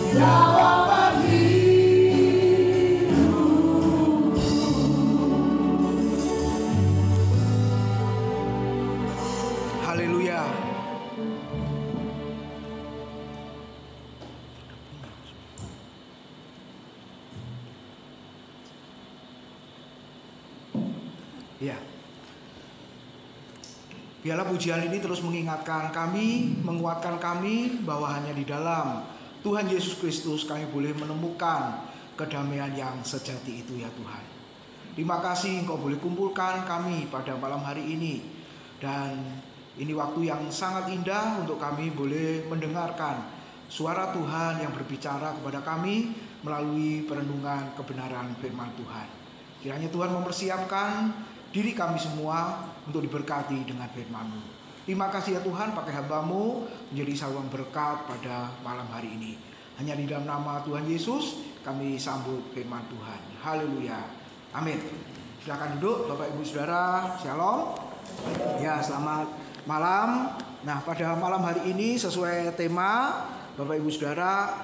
Haleluya. Ya. Biarlah pujian ini terus mengingatkan kami, menguatkan kami bahwa hanya di dalam Tuhan Yesus Kristus kami boleh menemukan kedamaian yang sejati itu ya Tuhan. Terima kasih Engkau boleh kumpulkan kami pada malam hari ini. Dan ini waktu yang sangat indah untuk kami boleh mendengarkan suara Tuhan yang berbicara kepada kami melalui perenungan kebenaran firman Tuhan. Kiranya Tuhan mempersiapkan diri kami semua untuk diberkati dengan firman-Mu. Terima kasih ya Tuhan, pakai hamba-Mu menjadi saluran berkat pada malam hari ini. Hanya di dalam nama Tuhan Yesus kami sambut firman Tuhan. Haleluya. Amin. Silakan duduk Bapak Ibu Saudara. Shalom. Ya, selamat malam. Nah, pada malam hari ini sesuai tema Bapak Ibu Saudara,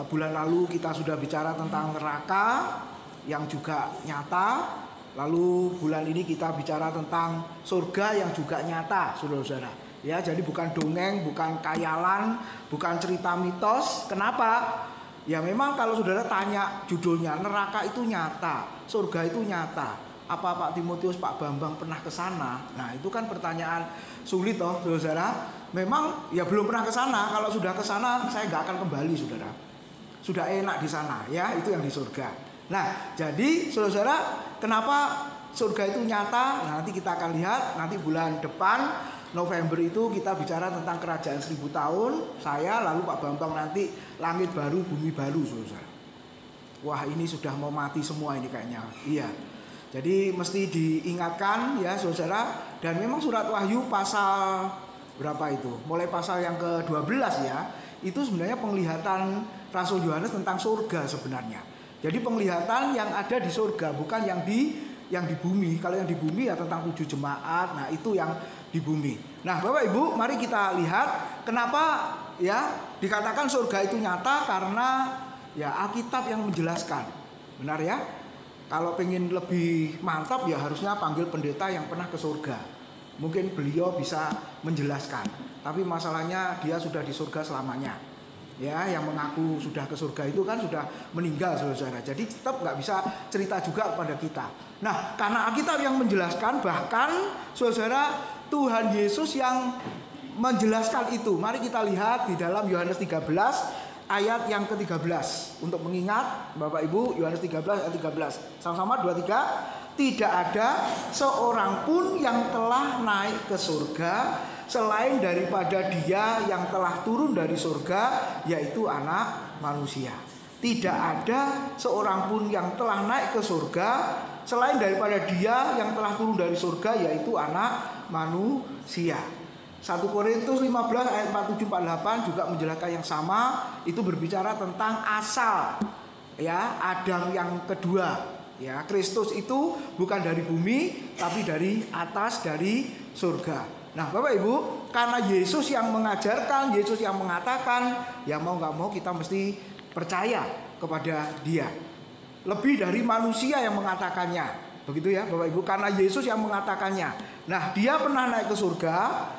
bulan lalu kita sudah bicara tentang neraka yang juga nyata. Lalu bulan ini kita bicara tentang surga yang juga nyata, saudara-saudara. Ya, jadi bukan dongeng, bukan khayalan, bukan cerita mitos. Kenapa? Ya memang kalau saudara tanya judulnya, neraka itu nyata, surga itu nyata. Apa Pak Timotius, Pak Bambang pernah ke sana? Nah, itu kan pertanyaan sulit toh, saudara. Memang ya belum pernah ke sana. Kalau sudah ke sana, saya nggak akan kembali, saudara. Sudah enak di sana, ya, itu yang di surga. Nah, jadi saudara-saudara, kenapa surga itu nyata? Nah, nanti kita akan lihat. Nanti bulan depan November itu kita bicara tentang kerajaan 1000 tahun. Saya lalu Pak Bambang nanti langit baru bumi baru, saudara. Wah, ini sudah mau mati semua ini kayaknya. Iya. Jadi mesti diingatkan ya saudara. Dan memang surat Wahyu pasal berapa itu? Mulai pasal yang ke-12 ya. Itu sebenarnya penglihatan Rasul Yohanes tentang surga sebenarnya. Jadi penglihatan yang ada di surga, bukan yang di bumi. Kalau yang di bumi ya tentang 7 jemaat. Nah, itu yang di bumi. Nah, Bapak Ibu, mari kita lihat kenapa ya dikatakan surga itu nyata, karena ya Alkitab yang menjelaskan. Benar ya? Kalau pengen lebih mantap ya harusnya panggil pendeta yang pernah ke surga. Mungkin beliau bisa menjelaskan. Tapi masalahnya dia sudah di surga selamanya. Ya, yang mengaku sudah ke surga itu kan sudah meninggal, saudara-saudara. Jadi tetap nggak bisa cerita juga kepada kita. Nah, karena Alkitab yang menjelaskan, bahkan saudara, Tuhan Yesus yang menjelaskan itu. Mari kita lihat di dalam Yohanes 13 ayat yang ke-13. Untuk mengingat Bapak Ibu, Yohanes 13 ayat 13. Sama-sama 2 3. Tidak ada seorang pun yang telah naik ke surga selain daripada Dia yang telah turun dari surga, yaitu Anak Manusia. Tidak ada seorang pun yang telah naik ke surga selain daripada Dia yang telah turun dari surga, yaitu Anak Manusia. 1 Korintus 15 ayat 47-48 juga menjelaskan yang sama. Itu berbicara tentang asal ya Adam yang kedua. Ya, Kristus itu bukan dari bumi, tapi dari atas, dari surga. Nah, Bapak Ibu, karena Yesus yang mengajarkan, Yesus yang mengatakan, ya mau nggak mau kita mesti percaya kepada Dia. Lebih dari manusia yang mengatakannya, begitu ya, Bapak Ibu. Karena Yesus yang mengatakannya. Nah, Dia pernah naik ke surga,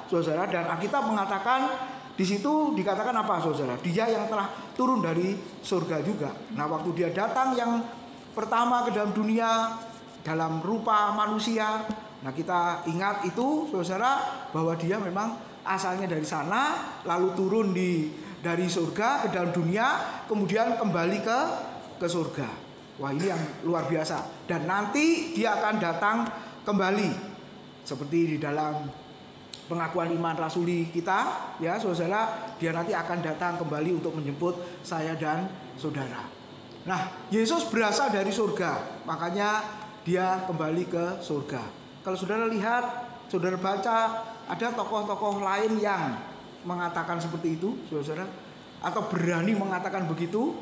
saudara, dan Alkitab mengatakan di situ dikatakan apa, saudara? Dia yang telah turun dari surga juga. Nah, waktu Dia datang yang pertama ke dalam dunia dalam rupa manusia. Nah, kita ingat itu saudara, bahwa Dia memang asalnya dari sana, lalu turun dari surga ke dalam dunia, kemudian kembali ke surga. Wah, ini yang luar biasa. Dan nanti Dia akan datang kembali seperti di dalam pengakuan iman rasuli kita ya saudara. Dia nanti akan datang kembali untuk menjemput saya dan saudara. Nah, Yesus berasal dari surga, makanya Dia kembali ke surga. Kalau saudara lihat, saudara baca, ada tokoh-tokoh lain yang mengatakan seperti itu, saudara, atau berani mengatakan begitu?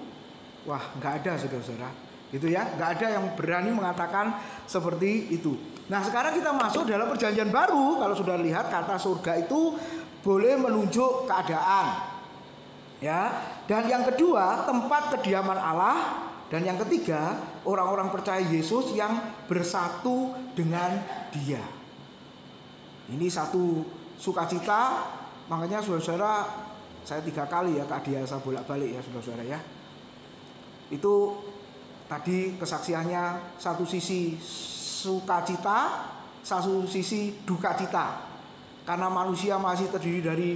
Wah, nggak ada, saudara-saudara. Gitu ya, nggak ada yang berani mengatakan seperti itu. Nah, sekarang kita masuk dalam perjanjian baru. Kalau saudara lihat, kata surga itu boleh menunjuk keadaan. Ya, dan yang kedua tempat kediaman Allah, dan yang ketiga orang-orang percaya Yesus yang bersatu dengan Dia. Ini satu sukacita, makanya saudara, saya 3 kali ya ke Adiasa bolak-balik ya saudara ya. Itu tadi kesaksiannya satu sisi sukacita, satu sisi duka cita. Karena manusia masih terdiri dari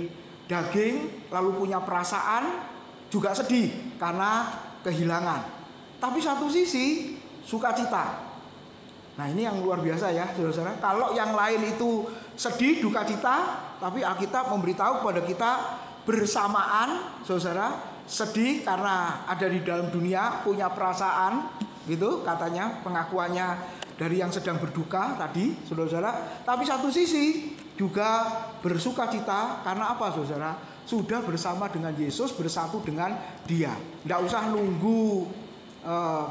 daging, lalu punya perasaan, juga sedih karena kehilangan. Tapi satu sisi sukacita. Nah ini yang luar biasa ya saudara-saudara. Kalau yang lain itu sedih, duka cita, tapi Alkitab memberitahu kepada kita bersamaan, saudara, sedih karena ada di dalam dunia, punya perasaan, gitu katanya pengakuannya dari yang sedang berduka tadi, saudara-saudara. Tapi satu sisi juga bersuka cita karena apa saudara? Sudah bersama dengan Yesus, bersatu dengan Dia. Tidak usah nunggu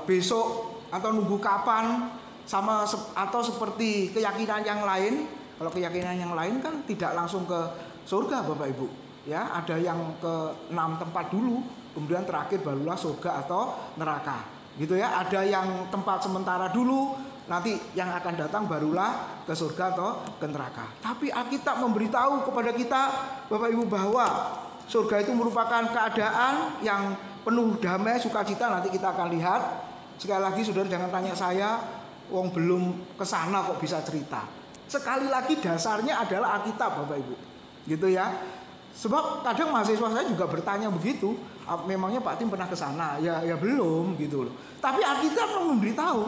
besok atau nunggu kapan, sama atau seperti keyakinan yang lain. Kalau keyakinan yang lain kan tidak langsung ke surga Bapak Ibu. Ya, ada yang ke 6 tempat dulu, kemudian terakhir barulah surga atau neraka. Gitu ya. Ada yang tempat sementara dulu, nanti yang akan datang barulah ke surga atau ke neraka. Tapi Alkitab memberitahu kepada kita Bapak Ibu bahwa surga itu merupakan keadaan yang penuh damai, sukacita. Nanti kita akan lihat. Sekali lagi saudara jangan tanya saya, wong belum kesana kok bisa cerita. Sekali lagi dasarnya adalah Alkitab Bapak Ibu. Gitu ya. Sebab kadang mahasiswa saya juga bertanya begitu, memangnya Pak Tim pernah kesana? Ya belum gitu loh. Tapi Alkitab kan memberitahu.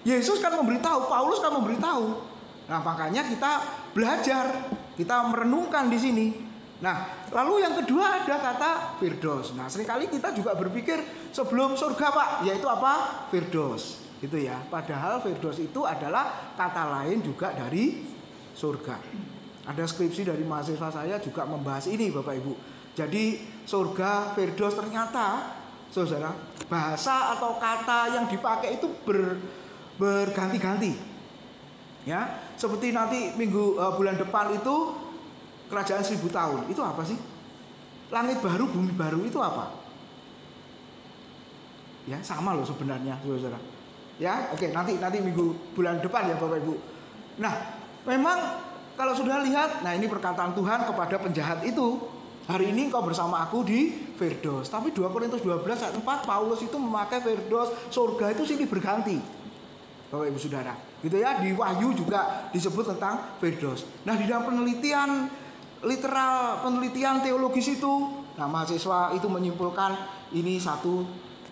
Yesus kan memberitahu, Paulus kan memberitahu. Nah, makanya kita belajar, kita merenungkan di sini. Nah, lalu yang kedua ada kata Firdos. Nah, seringkali kita juga berpikir sebelum surga Pak, yaitu apa? Firdos, gitu ya. Padahal Firdos itu adalah kata lain juga dari surga. Ada skripsi dari mahasiswa saya juga membahas ini Bapak Ibu. Jadi surga, Firdos ternyata saudara, bahasa atau kata yang dipakai itu berganti-ganti. Ya, seperti nanti bulan depan itu kerajaan 1000 tahun. Itu apa sih? Langit baru, bumi baru itu apa? Ya, sama loh sebenarnya, saudara. Ya, oke, nanti bulan depan ya Bapak Ibu. Nah, memang kalau sudah lihat, nah ini perkataan Tuhan kepada penjahat itu. Hari ini kau bersama aku di Firdos. Tapi 2 Korintus 12 ayat 4 Paulus itu memakai Firdos, surga itu silih berganti. Bapak Ibu Saudara, gitu ya. Di Wahyu juga disebut tentang Firdos. Nah, di dalam penelitian teologis itu, nah mahasiswa itu menyimpulkan ini satu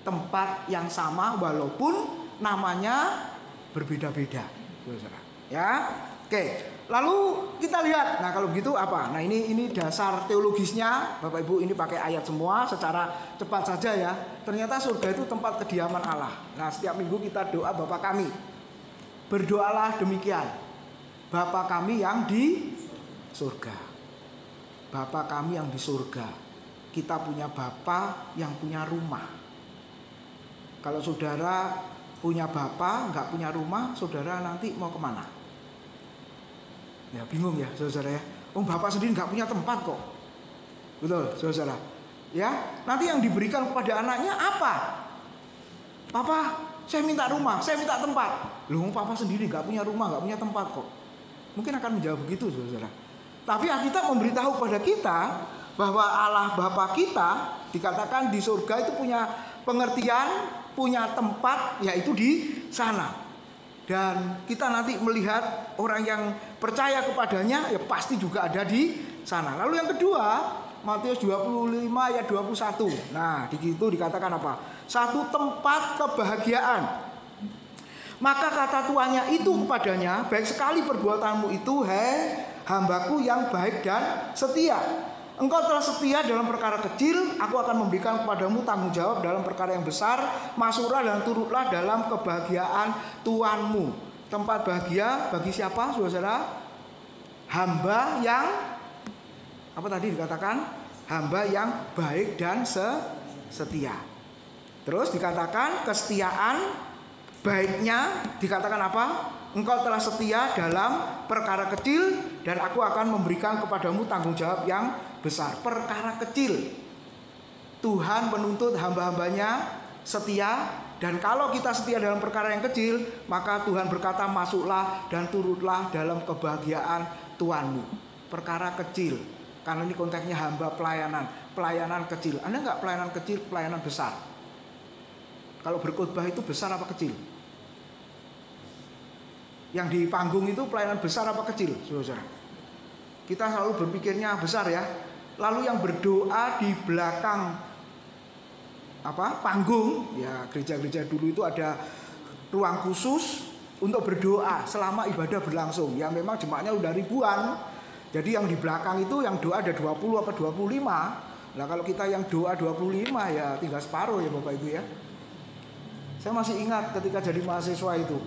tempat yang sama walaupun namanya berbeda-beda. Saudara. Ya. Oke. Lalu kita lihat, nah kalau begitu apa? Nah ini dasar teologisnya, Bapak Ibu, ini pakai ayat semua secara cepat saja ya. Ternyata surga itu tempat kediaman Allah. Nah setiap minggu kita doa Bapa kami, berdoalah demikian, Bapa kami yang di surga. Bapa kami yang di surga. Kita punya Bapa yang punya rumah. Kalau saudara punya Bapa nggak punya rumah, saudara nanti mau kemana? Ya bingung ya saudara ya. Bapak sendiri nggak punya tempat kok. Betul saudara. Ya, nanti yang diberikan kepada anaknya apa? Papa, saya minta rumah, saya minta tempat. Loh, Papa sendiri nggak punya rumah, nggak punya tempat kok. Mungkin akan menjawab begitu saudara. Tapi Alkitab memberitahu kepada kita bahwa Allah Bapa kita dikatakan di surga itu punya pengertian, punya tempat, yaitu di sana. Dan kita nanti melihat orang yang percaya kepadanya ya pasti juga ada di sana. Lalu yang kedua, Matius 25 ayat 21. Nah, di situ dikatakan apa? Satu tempat kebahagiaan. Maka kata tuannya itu kepadanya, baik sekali perbuatanmu itu, hei hambaku yang baik dan setia. Engkau telah setia dalam perkara kecil, aku akan memberikan kepadamu tanggung jawab dalam perkara yang besar. Masuklah dan turutlah dalam kebahagiaan Tuanmu. Tempat bahagia bagi siapa, saudara? Hamba yang apa tadi dikatakan? Hamba yang baik dan setia. Terus dikatakan kesetiaan, baiknya dikatakan apa? Engkau telah setia dalam perkara kecil dan aku akan memberikan kepadamu tanggung jawab yang besar. Perkara kecil. Tuhan menuntut hamba-hambanya setia, dan kalau kita setia dalam perkara yang kecil, maka Tuhan berkata, masuklah dan turutlah dalam kebahagiaan Tuhanmu. Perkara kecil, karena ini konteksnya hamba pelayanan kecil. Anda enggak pelayanan kecil, pelayanan besar? Kalau berkhotbah itu besar apa kecil? Yang di panggung itu pelayanan besar apa kecil, saudara? Kita selalu berpikirnya besar ya. Lalu yang berdoa di belakang panggung, ya gereja-gereja dulu itu ada ruang khusus untuk berdoa selama ibadah berlangsung. Ya memang jemaatnya udah ribuan. Jadi yang di belakang itu yang doa ada 20 apa 25. Nah kalau kita yang doa 25 ya tinggal separuh ya Bapak Ibu ya. Saya masih ingat ketika jadi mahasiswa itu.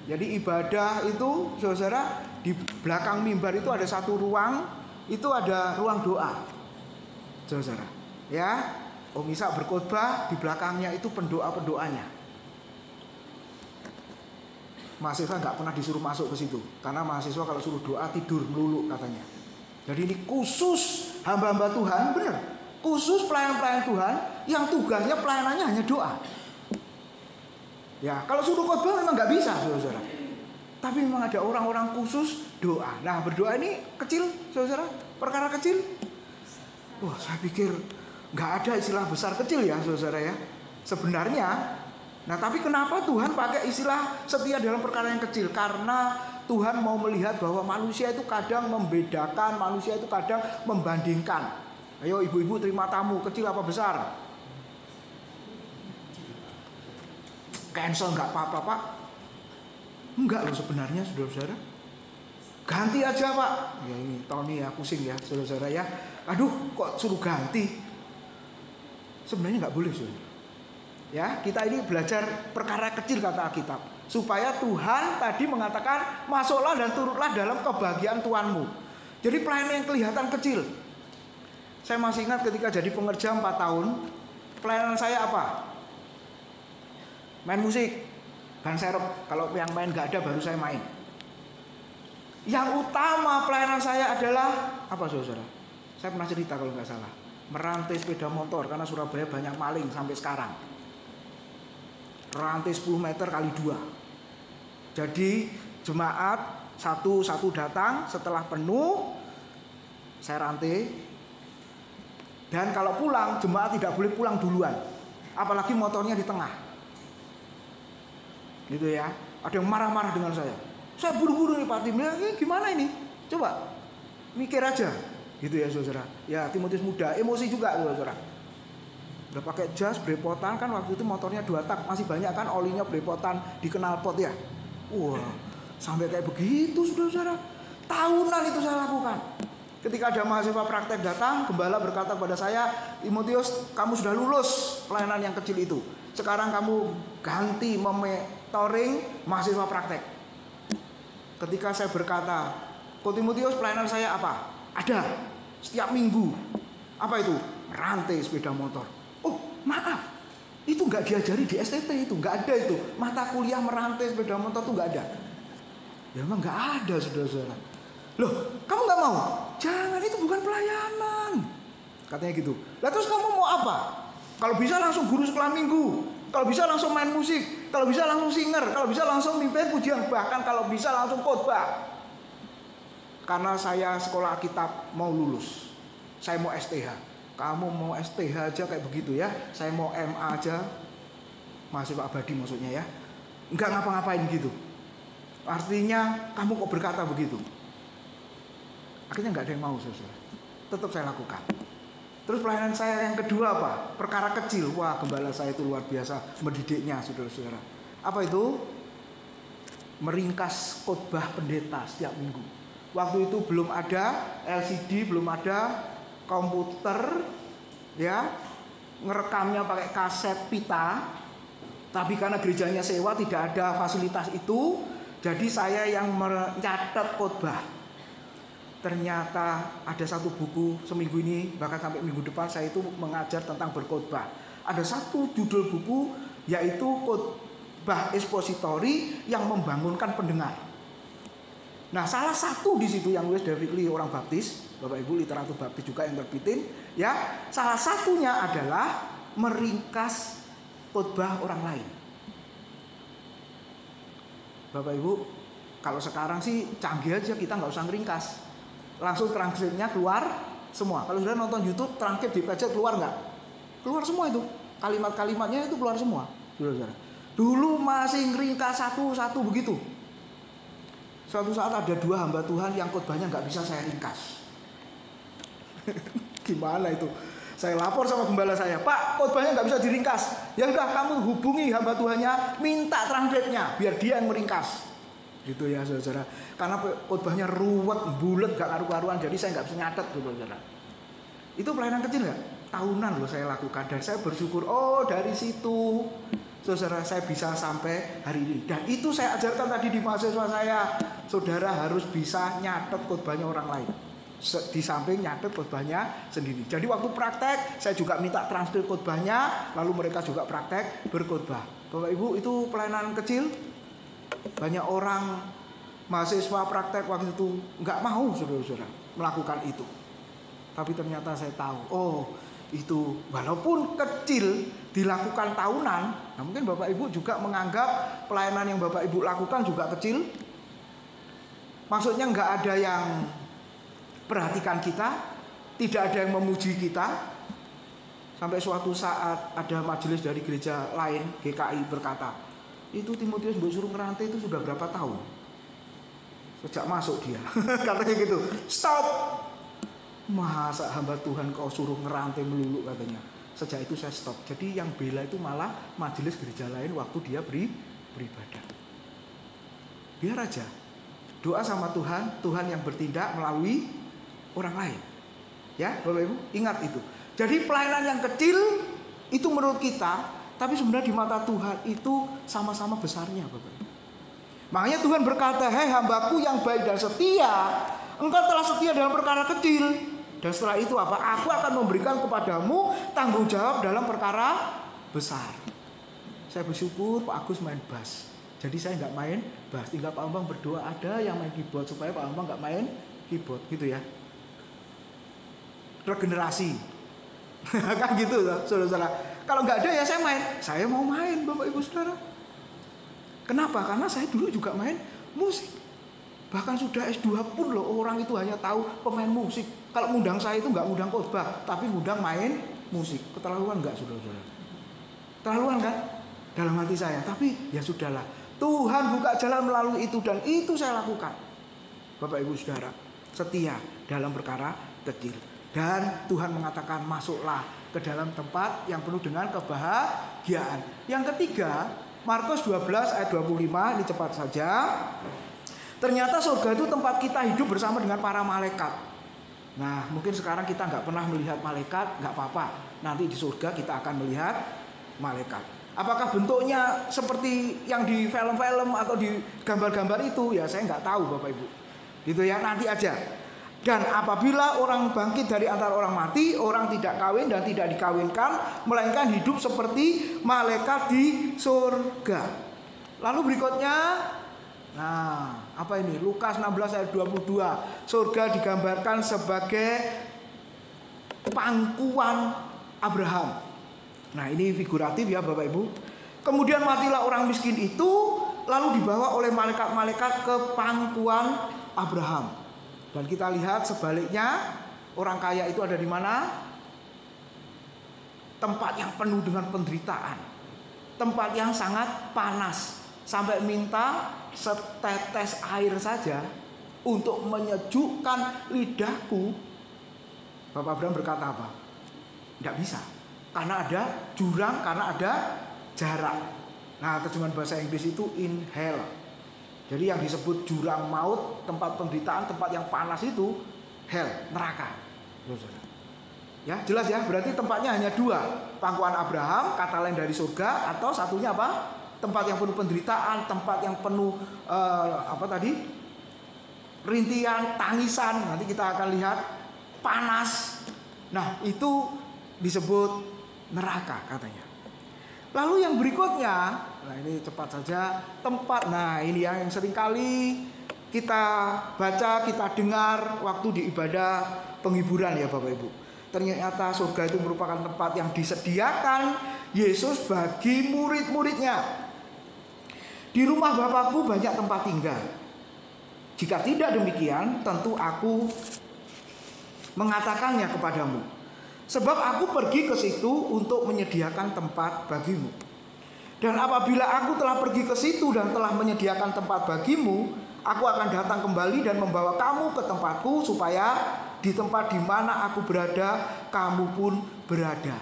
Jadi ibadah itu saudara, di belakang mimbar itu ada satu ruang, itu ada ruang doa. Saudara, ya. Misa berkhotbah, di belakangnya itu pendoa-pendoanya. Mahasiswa nggak pernah disuruh masuk ke situ, karena mahasiswa kalau suruh doa tidur melulu katanya. Jadi ini khusus hamba-hamba Tuhan, benar. Khusus pelayan-pelayan Tuhan yang tugasnya pelayanannya hanya doa. Ya, kalau suruh khotbah memang nggak bisa, saudara. Tapi memang ada orang-orang khusus doa. Nah, berdoa ini kecil, saudara, perkara kecil. Wah, saya pikir nggak ada istilah besar kecil ya saudara ya sebenarnya. Nah tapi kenapa Tuhan pakai istilah setia dalam perkara yang kecil? Karena Tuhan mau melihat bahwa manusia itu kadang membedakan, manusia itu kadang membandingkan. Ayo ibu-ibu terima tamu, kecil apa besar? Cancel nggak apa-apa Pak? Enggak loh sebenarnya saudara-saudara. Ganti aja Pak. Ya ini Tony ya pusing ya saudara-saudara ya. Aduh kok suruh ganti? Sebenarnya nggak boleh saudara. Ya, kita ini belajar perkara kecil kata Alkitab, supaya Tuhan tadi mengatakan masuklah dan turutlah dalam kebahagiaan Tuhanmu. Jadi pelayanan yang kelihatan kecil. Saya masih ingat ketika jadi pengerja 4 tahun, pelayanan saya apa? Main musik, ban serep. Kalau yang main nggak ada baru saya main. Yang utama pelayanan saya adalah apa saudara? Saya pernah cerita kalau nggak salah, merantai sepeda motor karena Surabaya banyak maling sampai sekarang. Rantai 10 meter kali 2. Jadi jemaat satu datang, setelah penuh saya rantai. Dan kalau pulang jemaat tidak boleh pulang duluan, apalagi motornya di tengah. Gitu ya. Ada yang marah-marah dengan saya. Saya buru-buru nih Pak Tim, gimana ini? Coba mikir aja. Gitu ya saudara. Ya Timotius muda, emosi juga saudara. Udah pakai jas, brepotan kan waktu itu motornya 2 tak, masih banyak kan olinya brepotan di knalpot ya. Wah, sampai kayak begitu saudara. Tahunan itu saya lakukan. Ketika ada mahasiswa praktek datang, gembala berkata kepada saya, Timotius, kamu sudah lulus pelayanan yang kecil itu. Sekarang kamu ganti mementoring mahasiswa praktek. Ketika saya berkata, Ko Timotius, pelayanan saya apa? Ada, setiap minggu. Apa itu? Rantai sepeda motor. Oh maaf, itu nggak diajari di STT, itu nggak ada itu. Mata kuliah merantai sepeda motor itu nggak ada. Ya memang nggak ada saudara-saudara. Loh, kamu nggak mau? Jangan, itu bukan pelayanan. Katanya gitu. Lah terus kamu mau apa? Kalau bisa langsung guru sekolah minggu, kalau bisa langsung main musik, kalau bisa langsung singer, kalau bisa langsung mimpin pujian, bahkan kalau bisa langsung khotbah. Karena saya sekolah Alkitab mau lulus, saya mau STH. Kamu mau STH aja kayak begitu ya? Saya mau MA aja, mahasiswa abadi maksudnya ya. Enggak ngapa-ngapain gitu. Artinya kamu kok berkata begitu? Akhirnya nggak ada yang mau saudara. Tetap saya lakukan. Terus pelayanan saya yang kedua apa? Perkara kecil. Wah, gembala saya itu luar biasa mendidiknya saudara-saudara. Apa itu? Meringkas khotbah pendeta setiap minggu. Waktu itu belum ada LCD, belum ada komputer, ya, ngerekamnya pakai kaset pita. Tapi karena gerejanya sewa tidak ada fasilitas itu, jadi saya yang mencatat khotbah. Ternyata ada satu buku seminggu ini, bahkan sampai minggu depan saya itu mengajar tentang berkhotbah. Ada satu judul buku yaitu khotbah ekspositori yang membangunkan pendengar. Nah, salah satu di situ yang Wes David Lee orang baptis, Bapak Ibu literatur baptis juga yang terbitin, ya, salah satunya adalah meringkas khotbah orang lain. Bapak Ibu, kalau sekarang sih canggih aja, kita nggak usah ngeringkas, langsung transkripnya keluar semua. Kalau sudah nonton YouTube, transkrip dipencet keluar nggak? Keluar semua itu, kalimat-kalimatnya itu keluar semua. Dulu masih ngeringkas satu-satu begitu. Suatu saat ada 2 hamba Tuhan yang khotbahnya nggak bisa saya ringkas. Gimana itu? Saya lapor sama gembala saya, Pak, khotbahnya nggak bisa diringkas. Ya udah, kamu hubungi hamba Tuhannya, minta transkripnya, biar dia yang meringkas. Gitu ya, saudara. Karena khotbahnya ruwet, bulat, gak karu-karuan, jadi saya nggak bisa nyatet, saudara. Itu pelayanan kecil nggak? Tahunan loh saya lakukan, dan saya bersyukur. Oh, dari situ, saudara, saya bisa sampai hari ini. Dan itu saya ajarkan tadi di mahasiswa saya, saudara harus bisa nyatet khotbahnya orang lain. Di samping nyatet khotbahnya sendiri. Jadi waktu praktek saya juga minta transkrip khotbahnya, lalu mereka juga praktek berkhotbah. Bapak Ibu, itu pelayanan kecil. Banyak orang mahasiswa praktek waktu itu nggak mau, saudara-saudara, melakukan itu. Tapi ternyata saya tahu, oh itu walaupun kecil dilakukan tahunan, nah mungkin Bapak Ibu juga menganggap pelayanan yang Bapak Ibu lakukan juga kecil. Maksudnya nggak ada yang perhatikan kita, tidak ada yang memuji kita. Sampai suatu saat ada majelis dari gereja lain, GKI, berkata, itu Timotius mbok suruh ngerantai itu sudah berapa tahun? Sejak masuk dia. Katanya gitu. Stop. Masa hamba Tuhan kau suruh ngerantai melulu, katanya. Sejak itu saya stop. Jadi yang bela itu malah majelis gereja lain waktu dia beribadah. Biar aja. Doa sama Tuhan, Tuhan yang bertindak melalui orang lain. Ya, Bapak Ibu, ingat itu. Jadi pelayanan yang kecil itu menurut kita, tapi sebenarnya di mata Tuhan itu sama-sama besarnya, Bapak Ibu. Makanya Tuhan berkata, "Hei hambaku yang baik dan setia, engkau telah setia dalam perkara kecil, dan setelah itu apa? Aku akan memberikan kepadamu tanggung jawab dalam perkara besar." Saya bersyukur Pak Agus main bass. Jadi saya nggak main bass, tinggal Pak Bambang berdoa ada yang main keyboard supaya Pak Bambang nggak main keyboard, gitu ya. Regenerasi. Kan gitu, saudara-saudara. Kalau nggak ada ya saya mau main, Bapak Ibu Saudara. Kenapa? Karena saya dulu juga main musik. Bahkan sudah S2 pun loh, orang itu hanya tahu pemain musik. Kalau ngundang saya itu nggak ngundang khotbah, tapi ngundang main musik. Keterlaluan nggak, saudara-saudara? Terlaluan kan? Dalam hati saya. Tapi ya sudahlah. Tuhan buka jalan melalui itu, dan itu saya lakukan. Bapak Ibu Saudara, setia dalam perkara kecil. Dan Tuhan mengatakan masuklah ke dalam tempat yang penuh dengan kebahagiaan. Yang ketiga, Markus 12 ayat 25, ini cepat saja. Ternyata surga itu tempat kita hidup bersama dengan para malaikat. Nah, mungkin sekarang kita nggak pernah melihat malaikat, nggak apa-apa. Nanti di surga kita akan melihat malaikat. Apakah bentuknya seperti yang di film-film atau di gambar-gambar itu? Ya saya nggak tahu, Bapak Ibu. Gitu ya, nanti aja. Dan apabila orang bangkit dari antara orang mati, orang tidak kawin dan tidak dikawinkan, melainkan hidup seperti malaikat di surga. Lalu berikutnya, nah apa ini? Lukas 16 ayat 22. Surga digambarkan sebagai pangkuan Abraham. Nah ini figuratif ya Bapak Ibu. Kemudian matilah orang miskin itu, lalu dibawa oleh malaikat-malaikat ke pangkuan Abraham. Dan kita lihat sebaliknya, orang kaya itu ada di mana? Tempat yang penuh dengan penderitaan, tempat yang sangat panas, sampai minta setetes air saja untuk menyejukkan lidahku. Bapak Abraham berkata apa? Tidak bisa, karena ada jurang, karena ada jarak. Nah terjemahan bahasa Inggris itu in hell. Jadi yang disebut jurang maut, tempat penderitaan, tempat yang panas itu hell, neraka. Ya, jelas ya, berarti tempatnya hanya 2. Pangkuan Abraham, kata lain dari surga, atau satunya apa? Tempat yang penuh penderitaan, tempat yang penuh rintihan, tangisan. Nanti kita akan lihat panas. Nah, itu disebut neraka katanya. Lalu yang berikutnya, nah ini cepat saja, tempat. Nah ini yang sering kali kita baca, kita dengar waktu di ibadah penghiburan ya Bapak Ibu. Ternyata surga itu merupakan tempat yang disediakan Yesus bagi murid-muridnya. Di rumah Bapakku banyak tempat tinggal. Jika tidak demikian, tentu aku mengatakannya kepadamu. Sebab aku pergi ke situ untuk menyediakan tempat bagimu. Dan apabila aku telah pergi ke situ dan telah menyediakan tempat bagimu, aku akan datang kembali dan membawa kamu ke tempatku, supaya di tempat di mana aku berada, kamu pun berada.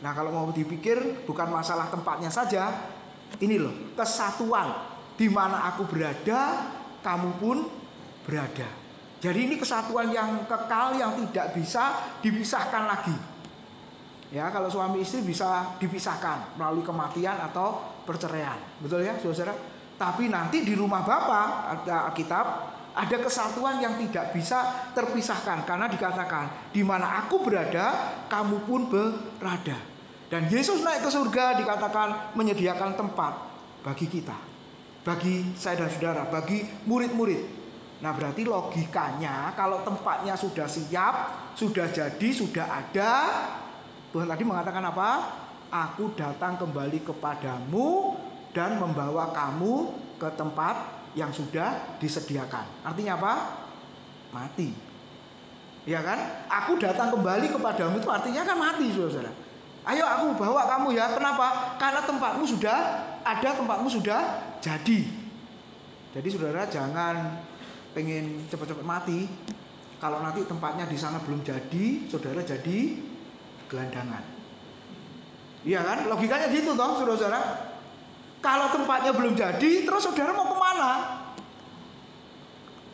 Nah, kalau mau dipikir bukan masalah tempatnya saja, ini loh, kesatuan. Di mana aku berada, kamu pun berada. Jadi ini kesatuan yang kekal, yang tidak bisa dipisahkan lagi. Ya, kalau suami istri bisa dipisahkan melalui kematian atau perceraian. Betul ya, saudara? Tapi nanti di rumah Bapa, ada Alkitab, ada kesatuan yang tidak bisa terpisahkan. Karena dikatakan, di mana aku berada, kamu pun berada. Dan Yesus naik ke surga, dikatakan menyediakan tempat bagi kita, bagi saya dan saudara, bagi murid-murid. Nah, berarti logikanya kalau tempatnya sudah siap, sudah jadi, sudah ada, Tuhan tadi mengatakan apa? Aku datang kembali kepadamu dan membawa kamu ke tempat yang sudah disediakan. Artinya apa? Mati. Ya kan? Aku datang kembali kepadamu itu artinya kan mati, saudara. Ayo aku bawa kamu ya. Kenapa? Karena tempatmu sudah ada, tempatmu sudah jadi. Jadi saudara jangan pengen cepat-cepat mati. Kalau nanti tempatnya di sana belum jadi, saudara jadi gelandangan. Iya kan? Logikanya gitu toh, saudara. Kalau tempatnya belum jadi, terus saudara mau kemana?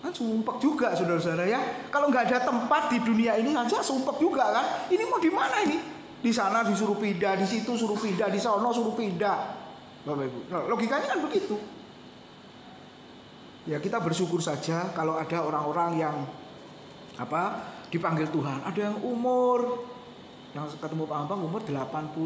Kan sumpek juga, saudara-saudara ya. Kalau nggak ada tempat di dunia ini aja sumpek juga kan. Ini mau di mana ini? Di sana disuruh pindah, di situ suruh pindah, di sana suruh pindah. Bapak Ibu, nah, logikanya kan begitu. Ya kita bersyukur saja kalau ada orang-orang yang dipanggil Tuhan. Ada yang umur, yang ketemu Pak Ambang umur 84.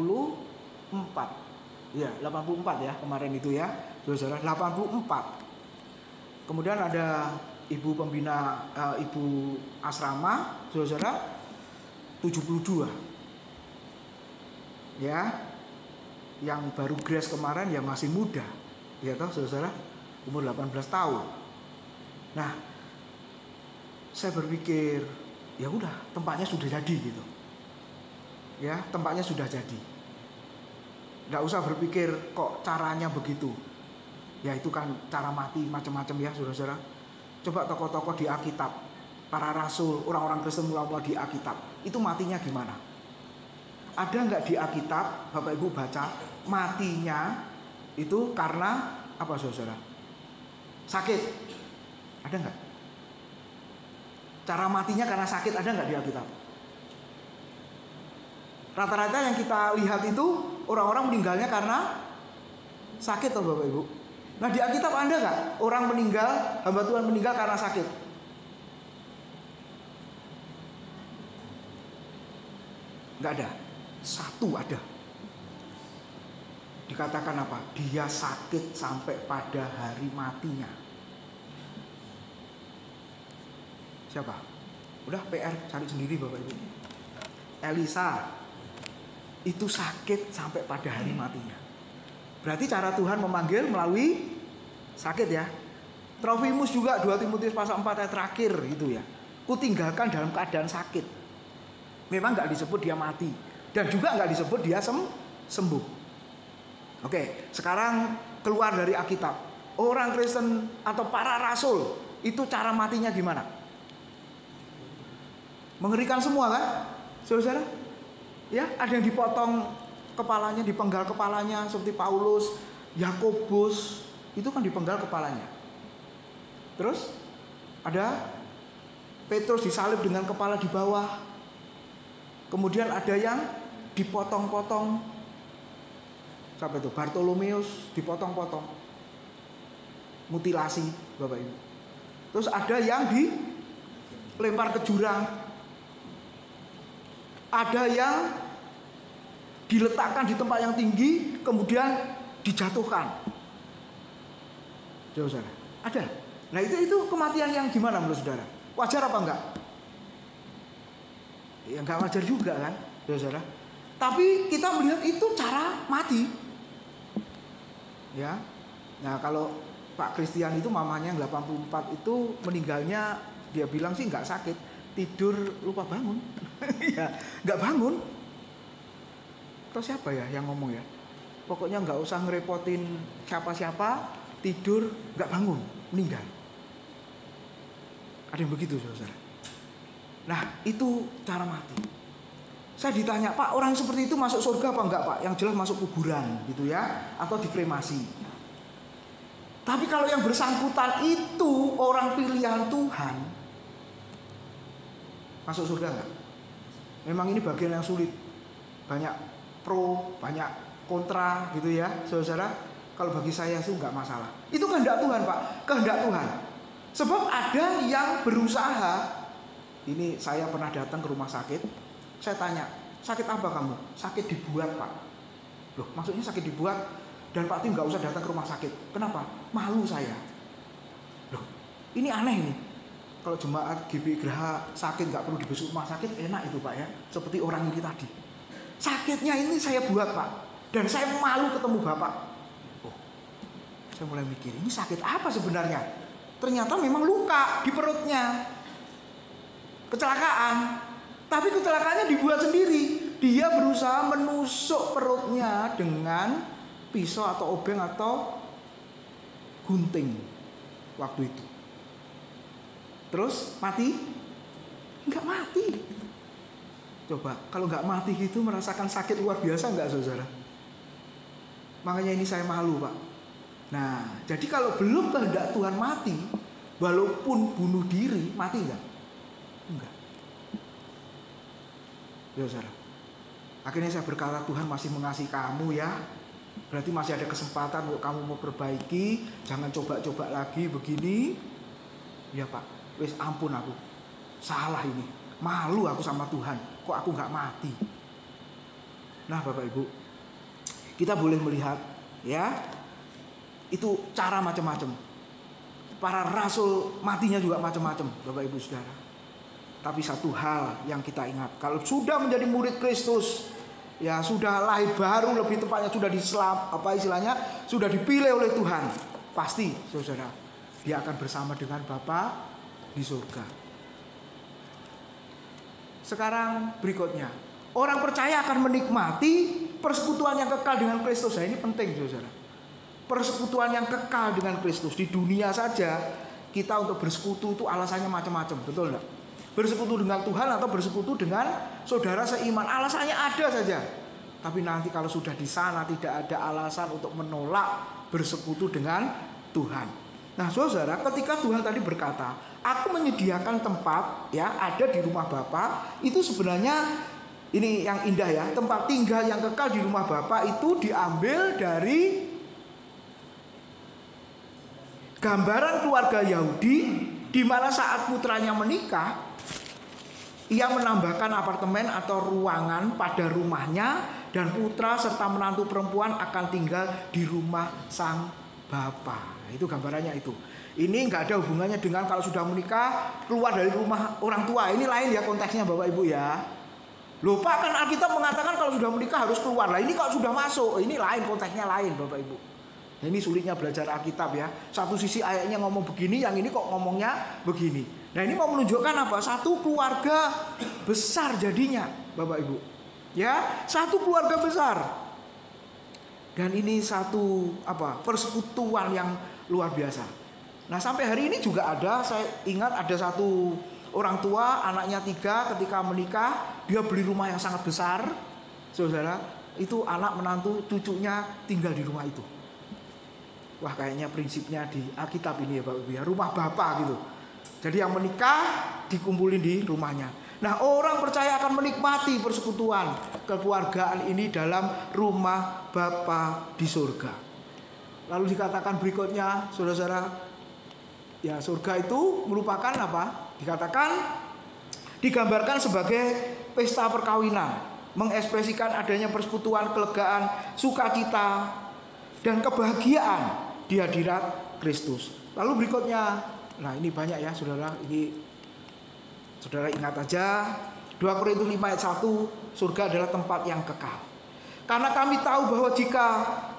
Ya, 84 ya kemarin itu ya. Saudara, 84. Kemudian ada ibu pembina, ibu asrama, saudara, 72. Ya. Yang baru grace kemarin yang masih muda. Ya toh, saudara, umur 18 tahun. Nah, saya berpikir, ya udah, tempatnya sudah jadi gitu. Ya, tempatnya sudah jadi. Nggak usah berpikir kok caranya begitu. Ya itu kan cara mati macam-macam ya, saudara-saudara. Coba tokoh-tokoh di Alkitab, para rasul, orang-orang Kristen mula-mula di Alkitab, itu matinya gimana? Ada nggak di Alkitab, Bapak Ibu baca, matinya itu karena apa, saudara? Sakit. Ada nggak? Cara matinya karena sakit ada nggak di Alkitab? Rata-rata yang kita lihat itu orang-orang meninggalnya karena sakit, toh Bapak Ibu. Nah di Alkitab ada nggak orang meninggal, hamba Tuhan meninggal karena sakit? Nggak ada. Satu ada. Dikatakan apa? Dia sakit sampai pada hari matinya. Siapa? Udah PR cari sendiri Bapak Ibu. Elisa itu sakit sampai pada hari matinya. Berarti cara Tuhan memanggil melalui sakit ya. Trofimus juga 2 Timotius pasal 4 ayat terakhir gitu ya. Kutinggalkan dalam keadaan sakit. Memang nggak disebut dia mati dan juga nggak disebut dia sembuh. Oke, sekarang keluar dari Alkitab. Orang Kristen atau para rasul itu cara matinya gimana? Mengerikan semua kan, saudara? Ya, ada yang dipotong kepalanya, dipenggal kepalanya seperti Paulus, Yakobus, itu kan dipenggal kepalanya. Terus ada Petrus disalib dengan kepala di bawah. Kemudian ada yang dipotong-potong. Siapa itu? Bartolomeus dipotong-potong. Mutilasi, Bapak Ibu. Terus ada yang dilempar ke jurang. Ada yang diletakkan di tempat yang tinggi kemudian dijatuhkan. Saudara, ada Nah itu kematian yang gimana menurut saudara? Wajar apa enggak? Ya enggak wajar juga kan, saudara. Tapi kita melihat itu cara mati. Ya. Nah kalau Pak Christian itu mamanya yang 84 itu meninggalnya, dia bilang sih enggak sakit, tidur lupa bangun. Ya, enggak bangun. Atau siapa ya yang ngomong ya? Pokoknya enggak usah ngerepotin siapa-siapa, tidur enggak bangun, meninggal. Ada yang begitu, saudara. Nah, itu cara mati. Saya ditanya, Pak, orang seperti itu masuk surga apa enggak, Pak? Yang jelas masuk kuburan, gitu ya, atau dikremasi. Tapi kalau yang bersangkutan itu orang pilihan Tuhan, masuk surga enggak? Memang ini bagian yang sulit. Banyak pro, banyak kontra, gitu ya, saudara. Kalau bagi saya itu enggak masalah. Itu kehendak Tuhan, Pak, kehendak Tuhan. Sebab ada yang berusaha. Ini saya pernah datang ke rumah sakit. Saya tanya, sakit apa kamu? Sakit dibuat, Pak. Loh, maksudnya sakit dibuat? Dan Pak Tim nggak usah datang ke rumah sakit. Kenapa? Malu saya. Loh, ini aneh nih. Kalau jemaat GB Graha sakit nggak perlu dibesuk rumah sakit, enak itu Pak ya. Seperti orang ini tadi. Sakitnya ini saya buat, Pak. Dan saya malu ketemu Bapak. Oh, saya mulai mikir, ini sakit apa sebenarnya? Ternyata memang luka di perutnya, kecelakaan. Tapi kecelakaannya dibuat sendiri. Dia berusaha menusuk perutnya dengan pisau atau obeng atau gunting waktu itu. Terus mati? Enggak mati. Coba kalau enggak mati gitu merasakan sakit luar biasa enggak, saudara? Makanya ini saya malu, Pak. Nah, jadi kalau belum kehendak Tuhan mati, walaupun bunuh diri, mati enggak? Enggak. Ya, saudara. Akhirnya saya berkata, Tuhan masih mengasihi kamu ya. Berarti masih ada kesempatan untuk kamu mau perbaiki. Jangan coba-coba lagi begini. Ya Pak, wis ampun aku. Salah ini. Malu aku sama Tuhan. Kok aku enggak mati? Nah Bapak Ibu, kita boleh melihat ya, itu cara macam-macam. Para rasul matinya juga macam-macam, Bapak Ibu Saudara. Tapi satu hal yang kita ingat, kalau sudah menjadi murid Kristus, ya sudah lahir baru, lebih tepatnya sudah sudah dipilih oleh Tuhan, pasti saudara, dia akan bersama dengan Bapa di surga. Sekarang berikutnya, orang percaya akan menikmati persekutuan yang kekal dengan Kristus. Nah, ini penting saudara. Persekutuan yang kekal dengan Kristus. Di dunia saja kita untuk bersekutu itu alasannya macam-macam, betul enggak? Bersekutu dengan Tuhan atau bersekutu dengan saudara seiman, alasannya ada saja. Tapi nanti kalau sudah di sana tidak ada alasan untuk menolak bersekutu dengan Tuhan. Nah saudara, ketika Tuhan tadi berkata, aku menyediakan tempat ya ada di rumah Bapa, itu sebenarnya ini yang indah ya, tempat tinggal yang kekal di rumah Bapa itu diambil dari gambaran keluarga Yahudi, di mana saat putranya menikah, ia menambahkan apartemen atau ruangan pada rumahnya, dan putra serta menantu perempuan akan tinggal di rumah sang bapa. Itu gambarannya itu. Ini nggak ada hubungannya dengan kalau sudah menikah keluar dari rumah orang tua. Ini lain ya konteksnya Bapak Ibu ya. Loh Pak, kan Alkitab mengatakan kalau sudah menikah harus keluar. Lah ini kalau sudah masuk, ini lain, konteksnya lain Bapak Ibu. Nah, ini sulitnya belajar Alkitab ya. Satu sisi ayatnya ngomong begini, yang ini kok ngomongnya begini. Nah ini mau menunjukkan apa? Satu keluarga besar jadinya Bapak Ibu. Ya, satu keluarga besar. Dan ini satu persekutuan yang luar biasa. Nah sampai hari ini juga ada, saya ingat ada satu orang tua, anaknya 3, ketika menikah dia beli rumah yang sangat besar. Saudara, itu anak menantu cucunya tinggal di rumah itu. Wah kayaknya prinsipnya di Alkitab ini ya Bapak Ibu ya, rumah Bapa gitu. Jadi yang menikah dikumpulin di rumahnya. Nah orang percaya akan menikmati persekutuan kekeluargaan ini dalam rumah Bapa di surga. Lalu dikatakan berikutnya, saudara-saudara, ya surga itu merupakan apa? Dikatakan digambarkan sebagai pesta perkawinan, mengekspresikan adanya persekutuan, kelegaan, sukacita, dan kebahagiaan di hadirat Kristus. Lalu berikutnya Nah ini banyak ya saudara, ini saudara ingat aja 2 Korintus 5 ayat 1, surga adalah tempat yang kekal. Karena kami tahu bahwa jika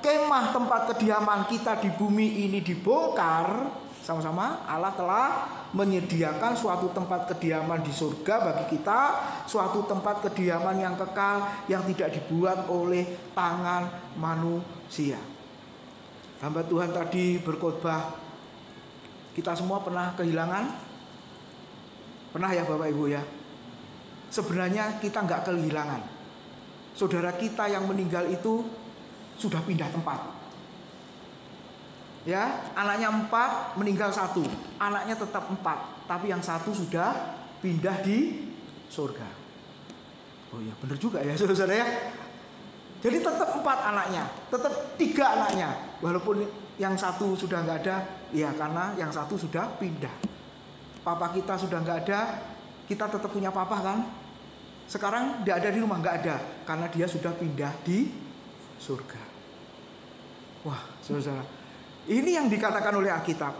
kemah tempat kediaman kita di bumi ini dibongkar, sama-sama Allah telah menyediakan suatu tempat kediaman di surga bagi kita, suatu tempat kediaman yang kekal yang tidak dibuat oleh tangan manusia. Hamba Tuhan tadi berkhotbah, kita semua pernah kehilangan? Pernah ya Bapak Ibu ya? Sebenarnya kita nggak kehilangan. Saudara kita yang meninggal itu sudah pindah tempat. Ya, anaknya 4, meninggal 1. Anaknya tetap 4, tapi yang 1 sudah pindah di surga. Oh iya, benar juga ya saudara ya. Jadi tetap 4 anaknya, tetap 3 anaknya. Walaupun yang 1 sudah nggak ada, ya karena yang 1 sudah pindah. Papa kita sudah nggak ada, kita tetap punya papa kan? Sekarang tidak ada di rumah, nggak ada, karena dia sudah pindah di surga. Wah, saudara, ini yang dikatakan oleh Alkitab,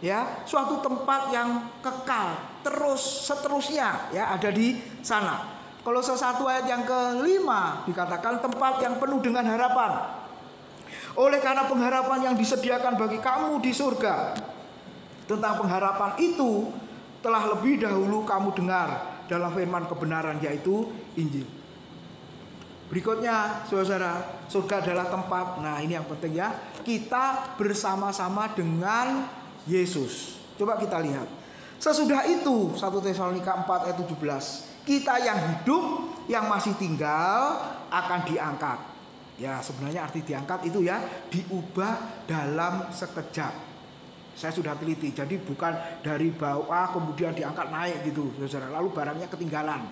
ya, suatu tempat yang kekal, terus seterusnya, ya, ada di sana. Kolose 1 ayat yang ke-5 dikatakan tempat yang penuh dengan harapan. Oleh karena pengharapan yang disediakan bagi kamu di surga, tentang pengharapan itu telah lebih dahulu kamu dengar dalam firman kebenaran, yaitu Injil. Berikutnya saudara, surga adalah tempat, nah ini yang penting ya, kita bersama-sama dengan Yesus. Coba kita lihat. Sesudah itu 1 Tesalonika 4 ayat 17, kita yang hidup, yang masih tinggal akan diangkat. Ya sebenarnya arti diangkat itu ya, diubah dalam sekejap. Saya sudah teliti, jadi bukan dari bawah kemudian diangkat naik gitu saudara, lalu barangnya ketinggalan.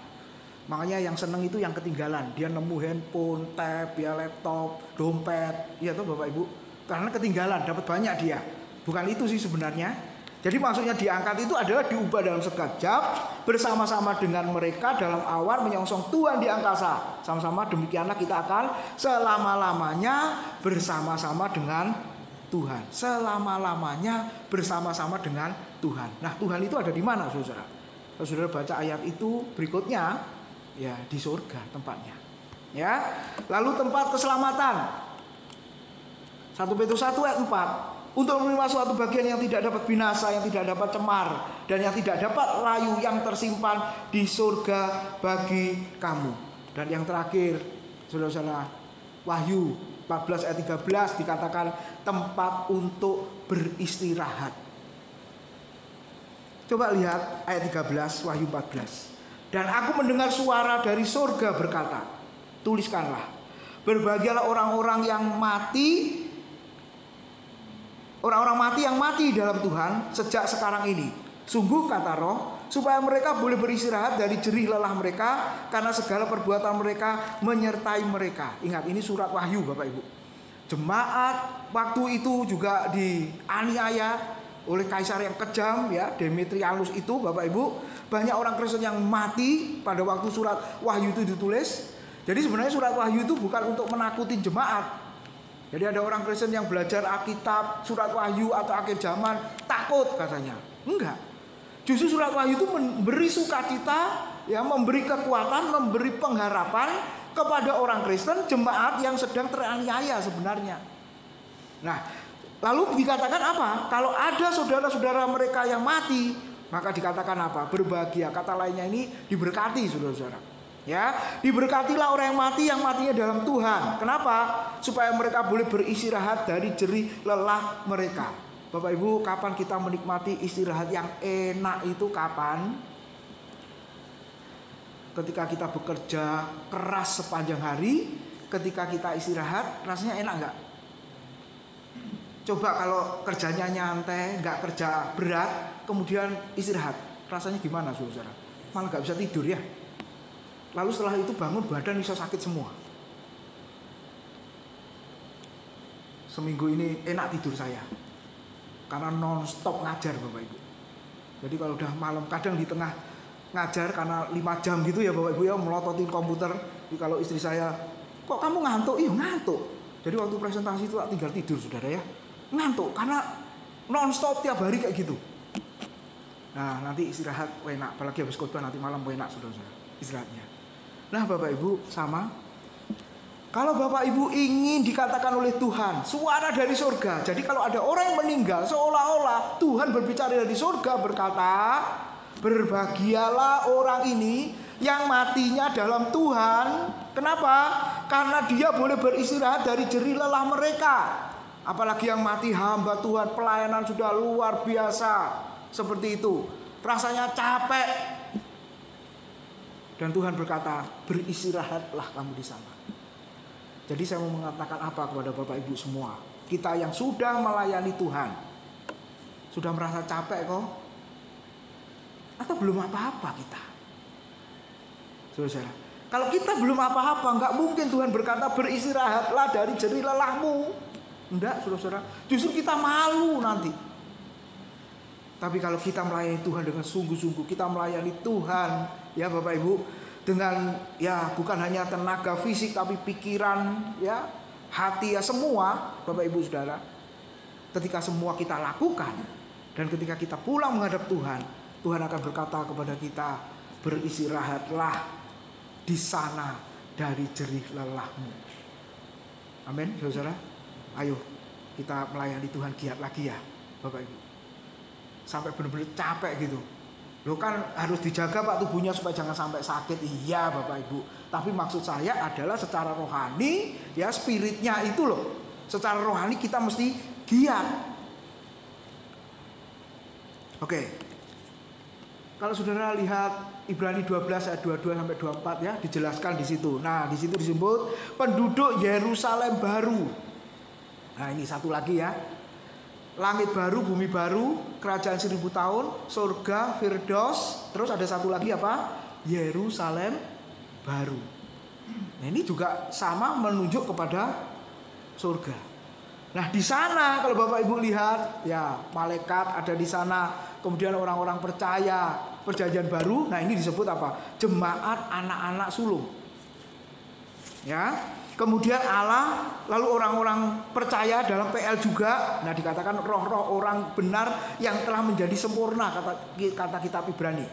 Makanya yang seneng itu yang ketinggalan. Dia nemu handphone, tab, ya laptop, dompet, iya tuh Bapak Ibu, karena ketinggalan, dapat banyak dia. Bukan itu sih sebenarnya. Jadi maksudnya diangkat itu adalah diubah dalam sekejap, bersama-sama dengan mereka dalam awan menyongsong Tuhan di angkasa. Sama-sama demikianlah kita akan selama-lamanya bersama-sama dengan Tuhan. Selama-lamanya bersama-sama dengan Tuhan. Nah Tuhan itu ada di mana saudara? Kalau saudara baca ayat itu berikutnya, ya di surga tempatnya. Ya. Lalu tempat keselamatan. 1 Petrus 1 ayat 4. Untuk menerima suatu bagian yang tidak dapat binasa, yang tidak dapat cemar, dan yang tidak dapat layu, yang tersimpan di surga bagi kamu. Dan yang terakhir, saudara-saudara, Wahyu 14 ayat 13 dikatakan tempat untuk beristirahat. Coba lihat ayat 13 Wahyu 14. Dan aku mendengar suara dari surga berkata, tuliskanlah, berbahagialah orang-orang mati yang mati dalam Tuhan sejak sekarang ini. Sungguh kata Roh, supaya mereka boleh beristirahat dari jerih lelah mereka, karena segala perbuatan mereka menyertai mereka. Ingat, ini surat Wahyu Bapak Ibu. Jemaat waktu itu juga dianiaya oleh kaisar yang kejam, ya, Demetrianus itu Bapak Ibu. Banyak orang Kristen yang mati pada waktu surat Wahyu itu ditulis. Jadi sebenarnya surat Wahyu itu bukan untuk menakuti jemaat. Jadi ada orang Kristen yang belajar Alkitab, surat Wahyu atau akhir zaman, takut katanya. Enggak. Justru surat Wahyu itu memberi sukacita, ya, memberi kekuatan, memberi pengharapan kepada orang Kristen, jemaat yang sedang teraniaya sebenarnya. Nah, lalu dikatakan apa? Kalau ada saudara-saudara mereka yang mati, maka dikatakan apa? Berbahagia. Kata lainnya ini diberkati saudara-saudara. Ya, diberkatilah orang yang mati, yang matinya dalam Tuhan. Kenapa? Supaya mereka boleh beristirahat dari jerih lelah mereka. Bapak Ibu, kapan kita menikmati istirahat yang enak itu kapan? Ketika kita bekerja keras sepanjang hari, ketika kita istirahat, rasanya enak enggak? Coba kalau kerjanya nyantai, enggak kerja berat, kemudian istirahat, rasanya gimana saudara? Malah enggak bisa tidur ya. Lalu setelah itu bangun badan bisa sakit semua. Seminggu ini enak tidur saya, karena non-stop ngajar Bapak Ibu. Jadi kalau udah malam, kadang di tengah ngajar karena 5 jam gitu ya Bapak Ibu ya, melototin komputer. Jadi kalau istri saya, kok kamu ngantuk? Iya ngantuk. Jadi waktu presentasi itu tinggal tidur saudara ya. Ngantuk karena non-stop tiap hari kayak gitu. Nah, nanti istirahat enak, apalagi habis khotbah nanti malam enak saudara-saudara istirahatnya. Nah, Bapak Ibu sama. Kalau Bapak Ibu ingin dikatakan oleh Tuhan suara dari surga. Jadi kalau ada orang yang meninggal seolah-olah Tuhan berbicara dari surga berkata, berbahagialah orang ini yang matinya dalam Tuhan. Kenapa? Karena dia boleh beristirahat dari jerih lelah mereka. Apalagi yang mati hamba Tuhan, pelayanan sudah luar biasa seperti itu, rasanya capek. Dan Tuhan berkata, beristirahatlah kamu di sana. Jadi saya mau mengatakan apa kepada Bapak Ibu semua? Kita yang sudah melayani Tuhan, sudah merasa capek kok? Atau belum apa-apa kita? Saudara, kalau kita belum apa-apa, nggak mungkin Tuhan berkata beristirahatlah dari jerih lelahmu. Enggak, saudara. Justru kita malu nanti. Tapi kalau kita melayani Tuhan dengan sungguh-sungguh, kita melayani Tuhan, ya Bapak Ibu, dengan ya bukan hanya tenaga fisik tapi pikiran, ya, hati, ya semua, Bapak Ibu Saudara. Ketika semua kita lakukan dan ketika kita pulang menghadap Tuhan, Tuhan akan berkata kepada kita, beristirahatlah di sana dari jerih lelahmu. Amin, saudara. Ayo kita melayani Tuhan giat lagi ya, Bapak Ibu. Sampai benar-benar capek gitu. Lo kan harus dijaga Pak tubuhnya supaya jangan sampai sakit. Iya Bapak Ibu. Tapi maksud saya adalah secara rohani, ya spiritnya itu loh. Secara rohani kita mesti giat. Oke. Kalau saudara lihat Ibrani 12 ayat 22 sampai 24 ya, dijelaskan di situ. Nah, di situ disebut penduduk Yerusalem baru. Nah, ini satu lagi ya. Langit baru, bumi baru, kerajaan 1000 tahun, surga, Firdaus, terus ada satu lagi apa? Yerusalem baru. Nah, ini juga sama menunjuk kepada surga. Nah, di sana kalau Bapak Ibu lihat, ya malaikat ada di sana, kemudian orang-orang percaya, perjanjian baru. Nah, ini disebut apa? Jemaat anak-anak sulung. Ya. Kemudian Allah, lalu orang-orang percaya dalam PL juga. Nah, dikatakan roh-roh orang benar yang telah menjadi sempurna, kata kitab Ibrani.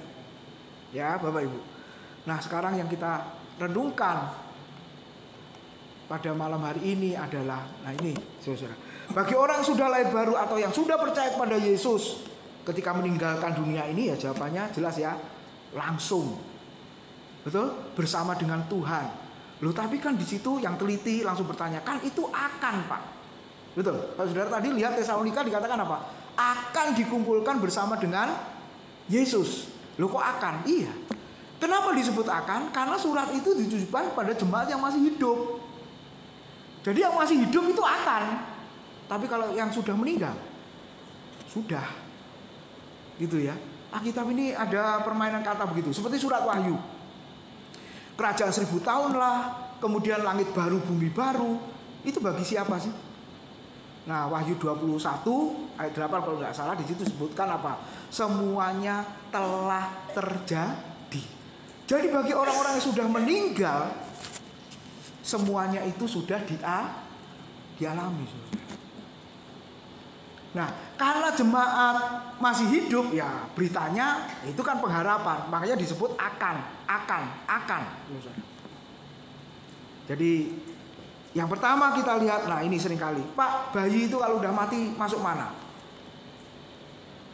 Ya, Bapak Ibu. Nah, sekarang yang kita renungkan pada malam hari ini adalah, nah ini, saudara. Bagi orang yang sudah lahir baru atau yang sudah percaya kepada Yesus, ketika meninggalkan dunia ini, ya jawabannya jelas ya, langsung. Betul? Bersama dengan Tuhan. Loh, tapi kan di situ yang teliti langsung bertanya, kan itu akan Pak. Betul. Kalau saudara tadi lihat Tesalonika dikatakan apa? Akan dikumpulkan bersama dengan Yesus. Loh, kok akan? Iya. Kenapa disebut akan? Karena surat itu ditujukan pada jemaat yang masih hidup. Jadi yang masih hidup itu akan. Tapi kalau yang sudah meninggal, sudah. Gitu ya. Alkitab ini ada permainan kata begitu. Seperti surat Wahyu. Kerajaan 1000 tahun lah, kemudian langit baru, bumi baru. Itu bagi siapa sih? Nah, Wahyu 21 ayat 8 kalau nggak salah, di situ disebutkan apa? Semuanya telah terjadi. Jadi bagi orang-orang yang sudah meninggal, semuanya itu sudah dialami. Nah, karena jemaat masih hidup, ya beritanya itu kan pengharapan, makanya disebut akan. Jadi yang pertama kita lihat, nah ini seringkali, Pak, bayi itu kalau udah mati masuk mana?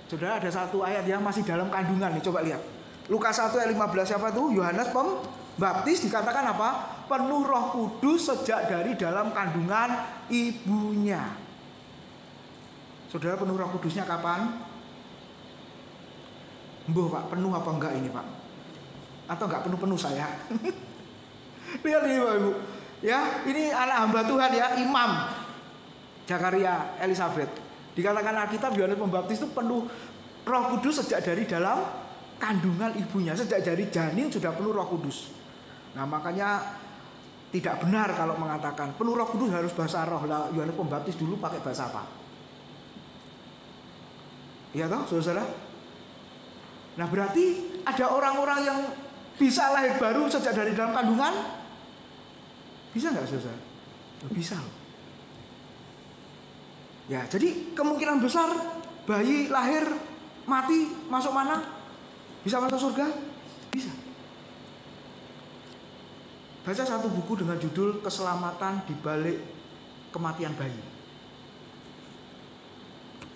Saudara, ada satu ayat yang masih dalam kandungan nih, coba lihat. Lukas 1 ayat 15 siapa tuh? Yohanes Pembaptis dikatakan apa? Penuh Roh Kudus sejak dari dalam kandungan ibunya. Saudara, penuh Roh Kudusnya kapan? Mbuh Pak, penuh apa enggak ini Pak? Atau enggak penuh-penuh saya? Lihat ini Bapak Ibu. Ya, ini anak hamba Tuhan ya, Imam Zakaria Elizabeth. Dikatakan Alkitab Yohanes Pembaptis itu penuh Roh Kudus sejak dari dalam kandungan ibunya. Sejak dari janin sudah penuh Roh Kudus. Nah, makanya tidak benar kalau mengatakan penuh Roh Kudus harus bahasa roh. Lah, Yohanes Pembaptis dulu pakai bahasa apa? Iya toh, saudara? Nah, berarti ada orang-orang yang bisa lahir baru sejak dari dalam kandungan? Bisa nggak, saudara? Bisa loh. Ya, jadi kemungkinan besar bayi lahir Mati masuk mana? Bisa masuk surga? Bisa. Baca satu buku dengan judul Keselamatan di Balik Kematian Bayi.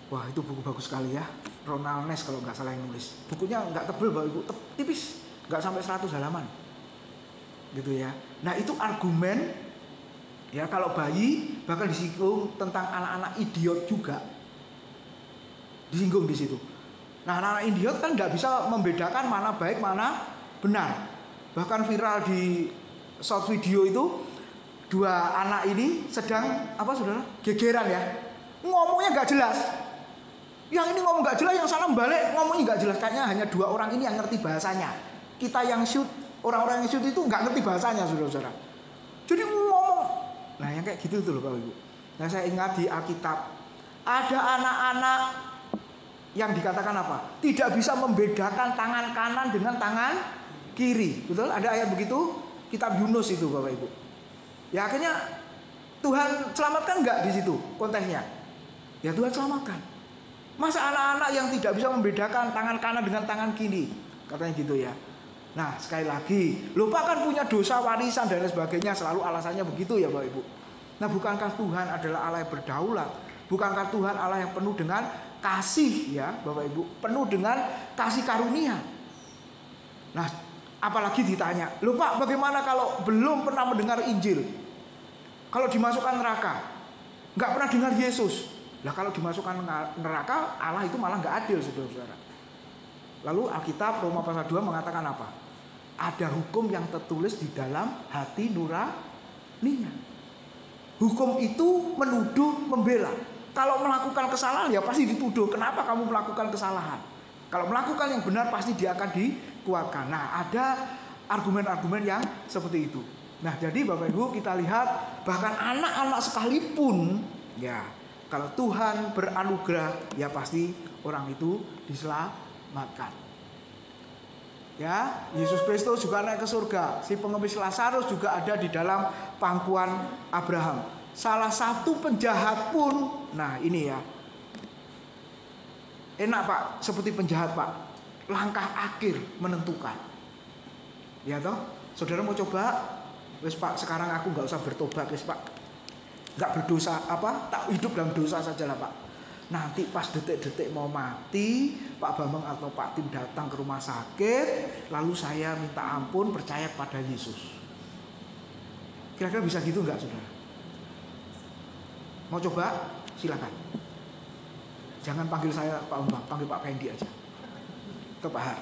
Wah, itu buku bagus sekali ya. Ronald Ness kalau nggak salah yang nulis. Bukunya nggak tebel Bapak Ibu, tipis, nggak sampai 100 halaman. Gitu ya. Nah, itu argumen ya, kalau bayi bahkan disinggung tentang anak-anak idiot juga. Disinggung di situ. Nah, anak-anak idiot kan nggak bisa membedakan mana baik mana benar. Bahkan viral di short video itu, dua anak ini sedang apa saudara? Gegeran ya. Ngomongnya nggak jelas. Yang ini ngomong nggak jelas, yang sana balik ngomongnya nggak jelas. Kayaknya hanya dua orang ini yang ngerti bahasanya. Kita yang shoot, orang-orang yang shoot itu nggak ngerti bahasanya, saudara-saudara. Jadi ngomong, nah yang kayak gitu tuh loh Bapak Ibu. Nah, saya ingat di Alkitab ada anak-anak yang dikatakan apa? Tidak bisa membedakan tangan kanan dengan tangan kiri. Betul? Ada ayat begitu? Kitab Yunus itu Bapak Ibu. Ya akhirnya Tuhan selamatkan nggak di situ konteksnya? Ya Tuhan selamatkan. Masa anak-anak yang tidak bisa membedakan tangan kanan dengan tangan kiri? Katanya gitu ya. Nah sekali lagi, lupa kan punya dosa warisan dan lain sebagainya. Selalu alasannya begitu ya Bapak Ibu. Nah bukankah Tuhan adalah Allah yang berdaulat? Bukankah Tuhan Allah yang penuh dengan kasih ya Bapak Ibu, penuh dengan kasih karunia. Nah apalagi ditanya, loh Pak bagaimana kalau belum pernah mendengar Injil, kalau dimasukkan neraka, nggak pernah dengar Yesus, lah kalau dimasukkan neraka Allah itu malah nggak adil saudara-saudara. Lalu Alkitab Roma pasal 2 mengatakan apa? Ada hukum yang tertulis di dalam hati nuraninya. Hukum itu menuduh, membela. Kalau melakukan kesalahan ya pasti dituduh. Kenapa kamu melakukan kesalahan? Kalau melakukan yang benar pasti dia akan dikuatkan. Nah ada argumen-argumen yang seperti itu. Nah jadi Bapak Ibu kita lihat bahkan anak-anak sekalipun ya kalau Tuhan beranugerah ya pasti orang itu diselamatkan. Ya Yesus Kristus juga naik ke surga. Si pengemis Lazarus juga ada di dalam pangkuan Abraham. Salah satu penjahat pun, nah ini ya, enak Pak, seperti penjahat Pak, langkah akhir menentukan. Ya toh, saudara mau coba, wes Pak, sekarang aku nggak usah bertobat, wes Pak, nggak berdosa apa, tak hidup dalam dosa saja lah Pak. Nanti pas detik-detik mau mati, Pak Bambang atau Pak Tim datang ke rumah sakit, lalu saya minta ampun, percaya pada Yesus. Kira-kira bisa gitu nggak saudara? Mau coba? Silakan. Jangan panggil saya Pak Bambang, panggil Pak Pendi aja. Atau Pak Har.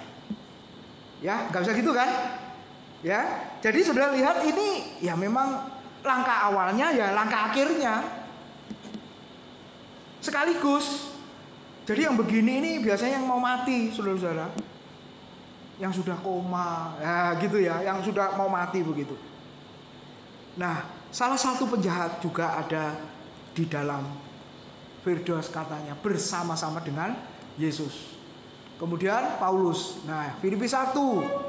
Ya, nggak bisa gitu kan? Ya, jadi saudara lihat ini ya memang langkah awalnya ya langkah akhirnya sekaligus. Jadi yang begini ini biasanya yang mau mati, saudara-saudara. Yang sudah koma, ya gitu ya, yang sudah mau mati begitu. Nah, salah satu penjahat juga ada di dalam Firdaus katanya bersama-sama dengan Yesus. Kemudian Paulus, nah Filipi 1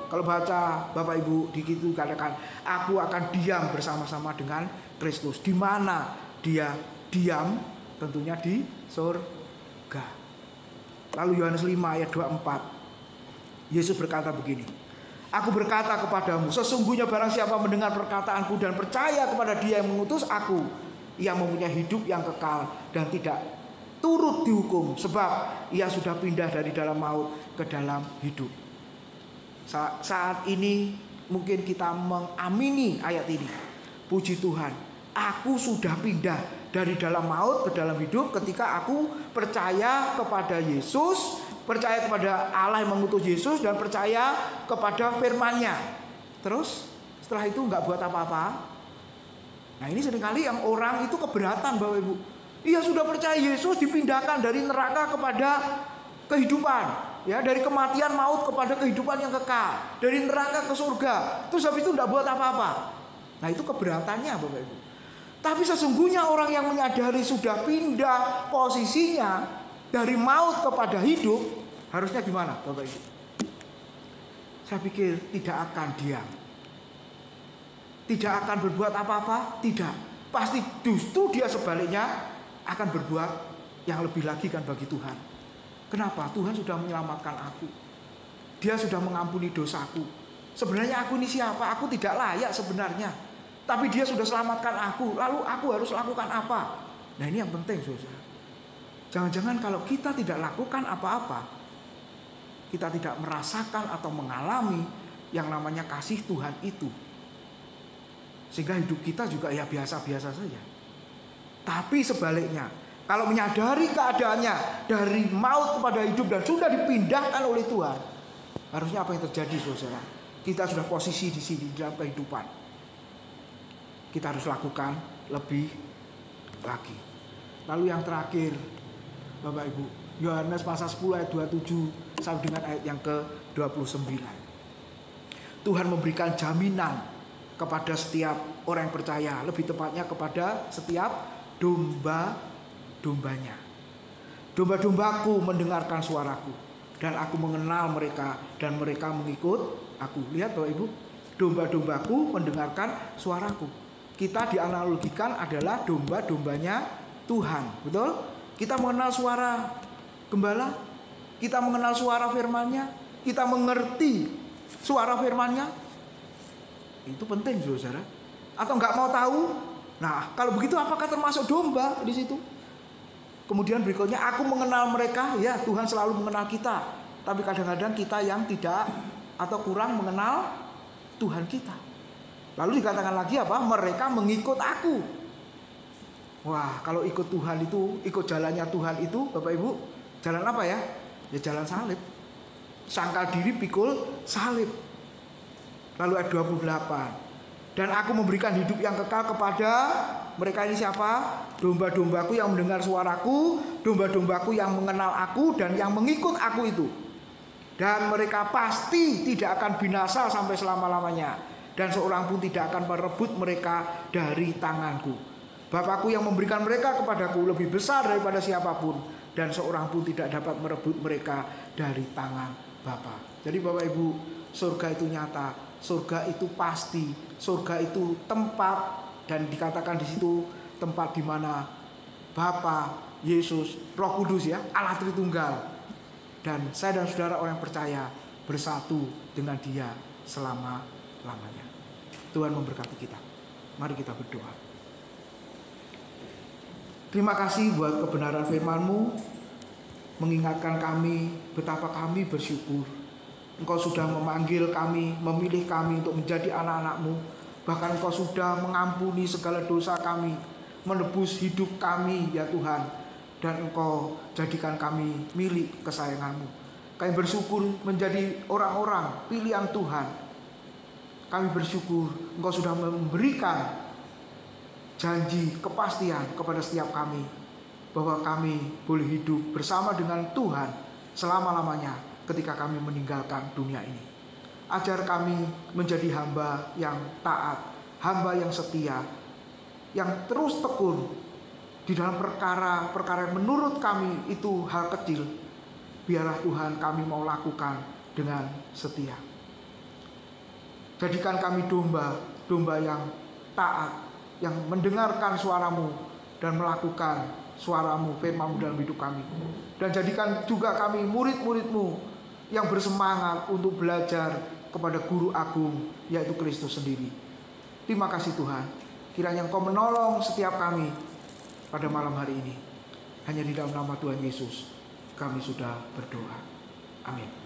kalau baca Bapak Ibu di situ katakan aku akan diam bersama-sama dengan Kristus. Di mana dia diam? Tentunya di surga. Lalu Yohanes 5 ayat 24 Yesus berkata begini, aku berkata kepadamu, sesungguhnya barang siapa mendengar perkataanku dan percaya kepada dia yang mengutus aku, ia mempunyai hidup yang kekal dan tidak turut dihukum, sebab ia sudah pindah dari dalam maut ke dalam hidup. Saat ini mungkin kita mengamini ayat ini. Puji Tuhan, aku sudah pindah dari dalam maut ke dalam hidup ketika aku percaya kepada Yesus, percaya kepada Allah yang mengutus Yesus, dan percaya kepada firman-Nya. Terus setelah itu nggak buat apa-apa. Nah ini seringkali yang orang itu keberatan Bapak Ibu. Ia sudah percaya Yesus dipindahkan dari neraka kepada kehidupan, ya dari kematian maut kepada kehidupan yang kekal, dari neraka ke surga. Terus habis itu tidak buat apa-apa. Nah itu keberatannya Bapak Ibu. Tapi sesungguhnya orang yang menyadari sudah pindah posisinya dari maut kepada hidup, harusnya gimana Bapak Ibu? Saya pikir tidak akan diam. Tidak akan berbuat apa-apa, tidak. Pasti justru dia sebaliknya akan berbuat yang lebih lagi kan bagi Tuhan. Kenapa? Tuhan sudah menyelamatkan aku. Dia sudah mengampuni dosaku. Sebenarnya aku ini siapa? Aku tidak layak sebenarnya. Tapi dia sudah selamatkan aku. Lalu aku harus lakukan apa? Nah ini yang penting, saudara. Jangan-jangan kalau kita tidak lakukan apa-apa, kita tidak merasakan atau mengalami yang namanya kasih Tuhan itu. Sehingga hidup kita juga ya biasa-biasa saja. Tapi sebaliknya, kalau menyadari keadaannya dari maut kepada hidup dan sudah dipindahkan oleh Tuhan, harusnya apa yang terjadi, saudara? Kita sudah posisi di sini dalam kehidupan. Kita harus lakukan lebih lagi. Lalu yang terakhir, Bapak Ibu, Yohanes pasal 10 ayat 27 sampai dengan ayat yang ke-29. Tuhan memberikan jaminan kepada setiap orang yang percaya, lebih tepatnya kepada setiap domba-dombanya. Domba-dombaku mendengarkan suaraku, dan aku mengenal mereka, dan mereka mengikut aku. Lihat Bapak Ibu, domba-dombaku mendengarkan suaraku. Kita dianalogikan adalah domba-dombanya Tuhan, betul? Kita mengenal suara gembala, kita mengenal suara firman-Nya, kita mengerti suara firman-Nya. Itu penting, saudara. Atau nggak mau tahu? Nah, kalau begitu apakah termasuk domba di situ? Kemudian berikutnya, aku mengenal mereka. Ya, Tuhan selalu mengenal kita. Tapi kadang-kadang kita yang tidak atau kurang mengenal Tuhan kita. Lalu dikatakan lagi apa? Mereka mengikut aku. Wah, kalau ikut Tuhan itu, ikut jalannya Tuhan itu, Bapak Ibu, jalan apa ya? Ya jalan salib. Sangkal diri pikul salib. Lalu ayat 28. Dan aku memberikan hidup yang kekal kepada mereka ini siapa? Domba-dombaku yang mendengar suaraku, domba-dombaku yang mengenal aku dan yang mengikut aku itu. Dan mereka pasti tidak akan binasa sampai selama-lamanya. Dan seorang pun tidak akan merebut mereka dari tanganku. Bapakku yang memberikan mereka kepadaku lebih besar daripada siapapun. Dan seorang pun tidak dapat merebut mereka dari tangan Bapa. Jadi Bapak Ibu, surga itu nyata, surga itu pasti, surga itu tempat, dan dikatakan di situ tempat di mana Bapa, Yesus, Roh Kudus ya, Allah Tritunggal. Dan saya dan saudara orang yang percaya bersatu dengan Dia selama-lamanya. Tuhan memberkati kita. Mari kita berdoa. Terima kasih buat kebenaran firman-Mu, mengingatkan kami betapa kami bersyukur. Engkau sudah memanggil kami, memilih kami untuk menjadi anak-anak-Mu. Bahkan Engkau sudah mengampuni segala dosa kami, menebus hidup kami ya Tuhan. Dan Engkau jadikan kami milik kesayangan-Mu. Kami bersyukur menjadi orang-orang pilihan Tuhan. Kami bersyukur Engkau sudah memberikan janji kepastian kepada setiap kami, bahwa kami boleh hidup bersama dengan Tuhan selama-lamanya ketika kami meninggalkan dunia ini. Ajar kami menjadi hamba yang taat, hamba yang setia, yang terus tekun di dalam perkara-perkara yang menurut kami itu hal kecil. Biarlah Tuhan kami mau lakukan dengan setia. Jadikan kami domba yang taat, yang mendengarkan suara-Mu dan melakukan suara-Mu, firman-Mu dalam hidup kami. Dan jadikan juga kami murid-murid-Mu yang bersemangat untuk belajar kepada Guru Agung, yaitu Kristus sendiri. Terima kasih Tuhan. Kiranya Engkau menolong setiap kami pada malam hari ini. Hanya di dalam nama Tuhan Yesus kami sudah berdoa. Amin.